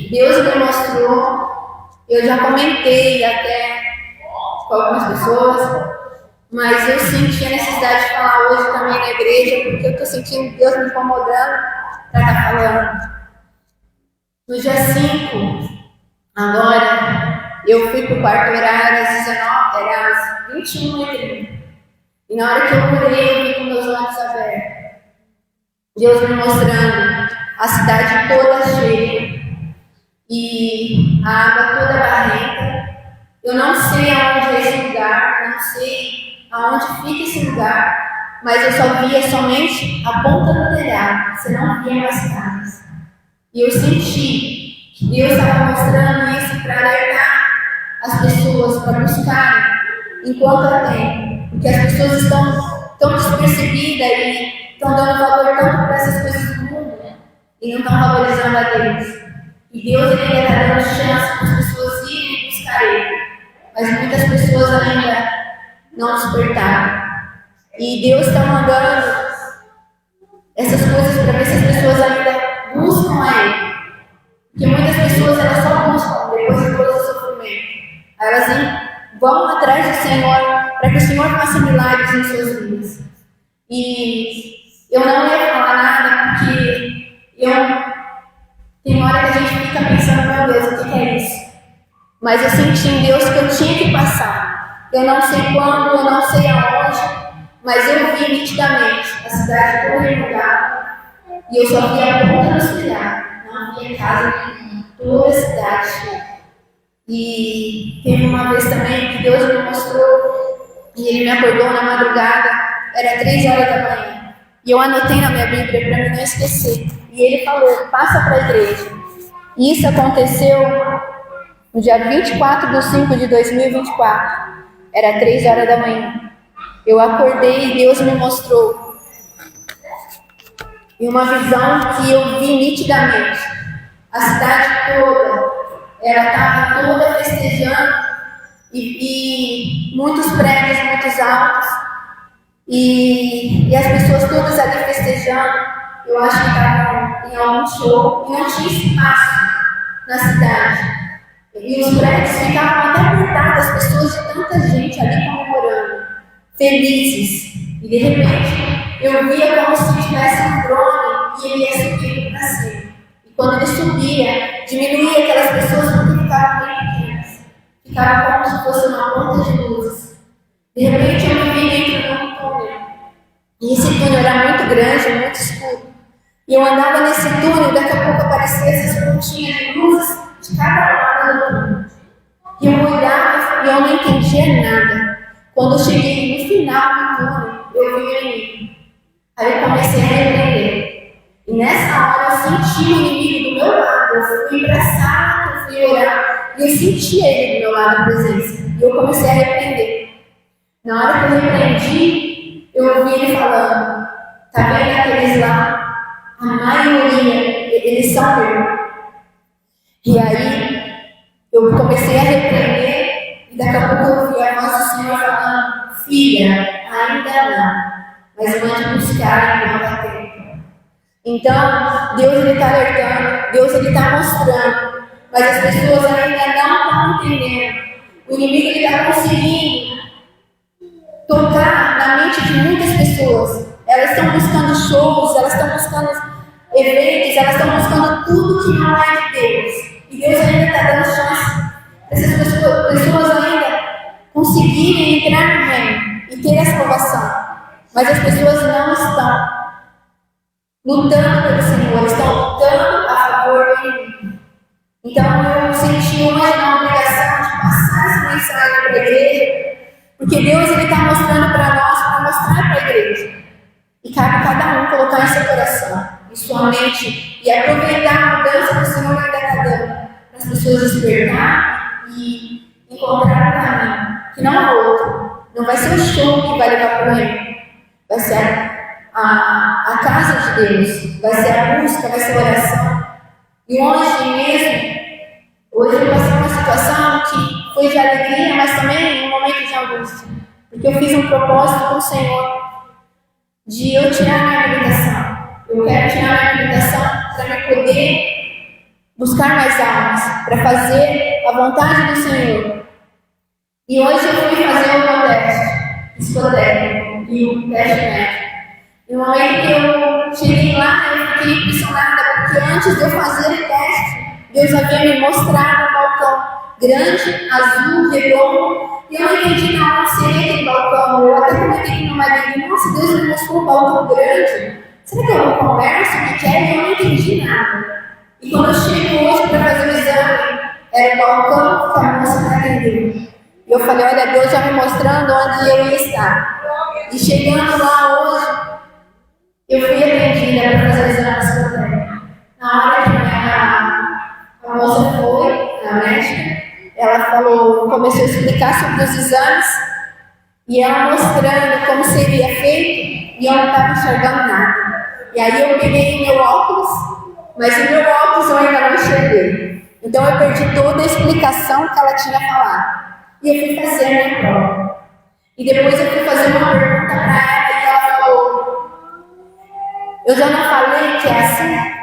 Deus me mostrou, eu já comentei até com algumas pessoas, mas eu senti a necessidade de falar hoje também na igreja, porque eu estou sentindo Deus me incomodando para estar falando. No dia 5, agora, eu fui para o quarto orar às 19, era às 21h30. E na hora que eu orei, eu vi com meus olhos abertos. Deus me mostrando a cidade toda cheia e a água toda barrenta. Eu não sei aonde é esse lugar, não sei aonde fica esse lugar, mas eu só via somente a ponta do telhado, você não via mais casas. E eu senti que Deus estava mostrando isso para alertar as pessoas, para buscarem enquanto há tempo, porque as pessoas estão tão despercebidas e estão dando valor tanto para essas coisas do mundo, né? E não estão valorizando a Deus. E Deus ainda está dando chance para as pessoas irem buscar Ele, mas muitas pessoas ainda não despertaram. E Deus está mandando essas coisas para ver se as pessoas ainda buscam a Ele. Porque muitas pessoas elas só buscam depois de todo o sofrimento. Elas vão atrás do Senhor para que o Senhor faça milagres em suas vidas. E eu não ia falar nada porque tem hora que a gente fica pensando, meu Deus, o que é isso? Mas eu senti em Deus que eu tinha que passar. Eu não sei quando, eu não sei aonde, mas eu vi nitidamente a cidade toda enlugada e eu só vi a ponta do telhado, não vi a casa nenhuma, toda a cidade. E teve uma vez também que Deus me mostrou e Ele me acordou na madrugada, era 3h da manhã. E eu anotei na minha Bíblia para mim não esquecer. E Ele falou, passa para a igreja. E isso aconteceu no dia 24/5/2024. Era 3h da manhã. Eu acordei e Deus me mostrou. E uma visão que eu vi nitidamente. A cidade toda, ela estava toda festejando. E muitos prédios, muitos altos. E as pessoas todas ali festejando. Eu acho que estavam em algum show. E não tinha espaço na cidade. E os prédios ficavam até apertados, as pessoas de tanta gente ali comemorando, felizes. E de repente eu via como se tivesse um drone e ele ia subindo para cima. E quando ele subia, diminuía aquelas pessoas porque ficavam bem pequenas. Ficava como se fosse uma ponta de luz. De repente eu me vi dentro de um túnel. E esse túnel era muito grande, muito escuro. E eu andava nesse túnel e daqui a pouco apareciam essas pontinhas de luzes de cada lado do túnel. E eu olhava e eu não entendia nada. Quando eu cheguei no final do túnel, eu vi o inimigo. Aí eu comecei a repreender. E nessa hora eu senti o inimigo do meu lado. Eu fui abraçar, eu fui orar. E eu senti ele do meu lado, a presença. E eu comecei a repreender. Na hora que eu repreendi, eu ouvi ele falando, tá vendo aqueles lá? A maioria, eles são meus. E aí, eu comecei a repreender, e daqui a pouco eu ouvi a voz do Senhor falando, filha, ainda não, mas mande buscar enquanto há tempo. Então, Deus está alertando, Deus está mostrando, mas as pessoas ainda não estão entendendo. O inimigo está conseguindo tocar na mente de muitas pessoas. Elas estão buscando shows, elas estão buscando eventos, elas estão buscando tudo que não é de Deus. E Deus ainda está dando chance para essas pessoas ainda conseguirem entrar no reino e ter essa salvação. Mas as pessoas não estão lutando pelo Senhor, estão lutando a favor do inimigo. Então eu senti uma obrigação de passar essa mensagem para a igreja, porque Deus está mostrando para nós, para mostrar para a igreja. E cabe cada um colocar em seu coração, em sua mente, e aproveitar a mudança que o Senhor ainda está dando, para as pessoas despertar e encontrar o caminho, que não há outro. Não vai ser o show que vai levar para o reino, vai ser a casa de Deus, vai ser a busca, vai ser a oração. E ontem mesmo, hoje eu passei uma situação que foi de alegria, mas também um momento de angústia, porque eu fiz um propósito com o Senhor de eu tirar minha habilitação. Eu quero tirar minha habilitação para eu poder buscar mais almas, para fazer a vontade do Senhor. E hoje eu fui fazer o meu teste psicotécnico e o teste médico. E no momento que eu cheguei lá, eu fiquei impressionada, porque antes de eu fazer o teste, Deus havia me mostrado um balcão grande, azul, redondo, e eu não entendi não seria aquele balcão. Eu até comentei com meu marido, nossa, Deus me mostrou um balcão grande. Será que é uma conversa? O que é? E eu não entendi nada. E quando eu chego hoje para fazer o exame, era o balcão que a moça me atendeu. E eu falei, olha, Deus já me mostrando onde eu ia estar. E chegando lá hoje, eu fui atendida para fazer o exame psicotécnico. Na hora que a moça foi, a médica, ela falou, começou a explicar sobre os exames e ela mostrando como seria feito e eu não estava enxergando nada. E aí eu peguei meu óculos, mas o meu óculos eu ainda não enxerguei. Então eu perdi toda a explicação que ela tinha falado. E eu fui fazer a minha prova. E depois eu fui fazer uma pergunta para ela e ela falou, eu já não falei que é assim? Aí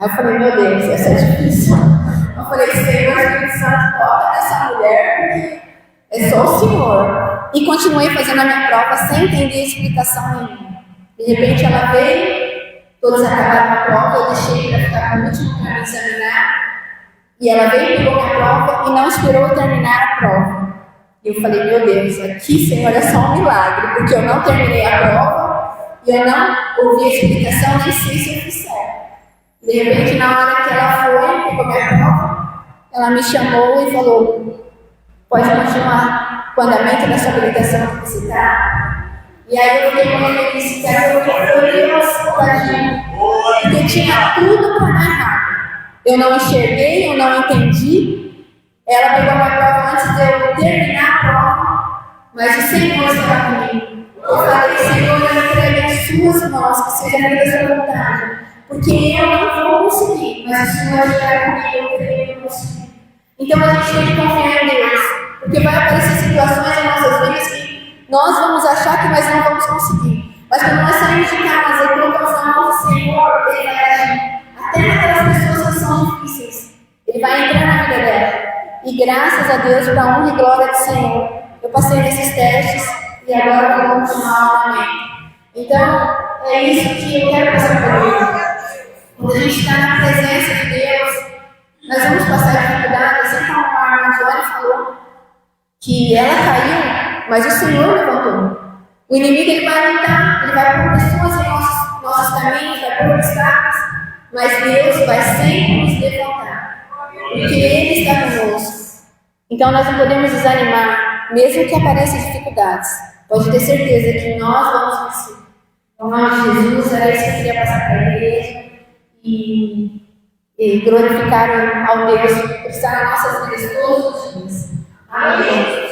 eu falei, meu Deus, essa é difícil. Eu falei, Senhor, Espírito Santo, toca nessa mulher, porque é só o Senhor. E continuei fazendo a minha prova sem entender explicação nenhuma. De repente ela veio, todos acabaram a prova, eu deixei para ficar por último para me examinar. E ela veio, pegou minha prova e não esperou eu terminar a prova. E eu falei, meu Deus, aqui, Senhor, é só um milagre, porque eu não terminei a prova e eu não ouvi a explicação, nem sei se eu fiz certo. De repente, na hora que ela foi, pegou minha prova, ela me chamou e falou, pode continuar com o andamento dessa habilitação que você está. E aí eu fiquei com ele e disse, quero que Deus, tadinho, porque tinha tudo para dar errado. Eu não enxerguei, eu não entendi. Ela pegou minha prova antes de eu terminar a prova, mas o Senhor estava comigo. Eu falei, Senhor, eu entrego as suas mãos, que seja feita a sua vontade. Porque eu não vou conseguir, mas o Senhor está comigo, eu creio que eu consigo. Então a gente tem que confiar em Deus, porque vai aparecer situações em nossas vidas que nós vamos achar que nós não vamos conseguir. Mas quando nós saímos de casa e colocamos na mão do Senhor, Ele vai agir. Até naquelas pessoas que são difíceis, Ele vai entrar na vida dela. E graças a Deus, para a honra e glória do Senhor, eu passei nesses testes e agora eu vou continuar novamente. Então, é isso que eu quero passar para Deus. Quando a gente está na presença de Deus, nós vamos passar dificuldade, assim como a irmã Joana falou, que ela caiu, mas o Senhor levantou. O inimigo ele vai lutar, ele vai pôr pessoas em nossos caminhos, vai pôr obstáculos, mas Deus vai sempre nos levantar. Porque Ele está conosco. Então nós não podemos desanimar, mesmo que apareçam dificuldades. Pode ter certeza que nós vamos vencer. Em nome de Jesus, era isso que eu queria passar para a igreja. E glorificar ao Deus por estar nas nossas vidas todos os dias. Amém.